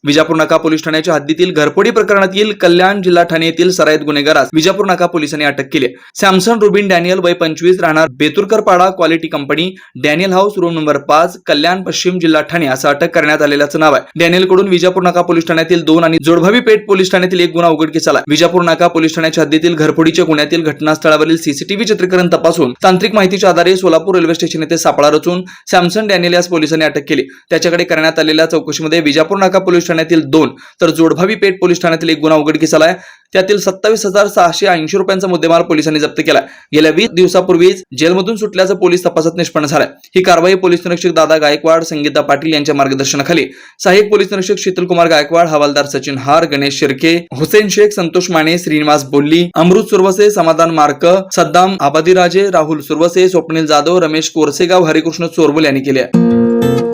विजापूर नाका पोलीस ठाण्याच्या हद्दीतील घरफोडी प्रकरणातील कल्याण जिल्हा ठाणे येथील सराईत गुन्हेगारास विजापूर नाका पोलिसांनी अटक केली. सॅमसन रुबिन डॅनियल वय 25 राहणार बेतुरकर पाडा quality company Daniel house room number 5 कल्याण पश्चिम जिल्हा ठाणे असं अटक करण्यात आलेल्याचं नाव आहे. डॅनियल कडून विजापूर नाका पोलीस ठाण्यातील 2 आणि जोडभावी पेठ पोलीस ठाण्यातील 1 गुन्हा उघडकीस आला. विजापूर नाका पोलीस ठाण्याच्या हद्दीतील घरफोडीच्या गुन्ह्यातील घटनास्थळावरील सीसीटीव्ही चित्रीकरण तपासून तांत्रिक माहितीच्या आधारे सोलापूर रेल्वे स्टेशन येथे सापळा रचून सॅमसन डॅनियल यास पोलिसांनी अटक केली. त्याच्याकडे करण्यात आलेल्या चौकशीमध्ये विजापूर नाका पोलीस ठाण्यातील 2 तर जोडभावी पेठ पोलीस ठाण्यातील 1 गुन्हा उघडकीस आलाय. त्यातील 27,680 रुपयांचा मुद्देमाल पोलिसांनी जप्त केला. गेल्या 20 दिवसापूर्वीच जेलमधून सुटल्याचं पोलीस तपासात निष्पन्न झालंय. ही कारवाई पोलीस निरीक्षक दादा गायकवाड, संगीता पाटील यांच्या मार्गदर्शनाखाली सहाय्यक पोलीस निरीक्षक शीतलकुमार गायकवाड, हवालदार सचिन हार, गणेश शिर्के, हुसेन शेख, संतोष माने, श्रीनिवास बोल्ली, अमृत सुरवसे, समाधान मार्क, सद्दाम आबादीराजे, राहुल सुरवसे, स्वप्नील जाधव, रमेश कोरसेगाव, हरिकृष्ण चोरबुल यांनी केले आहे.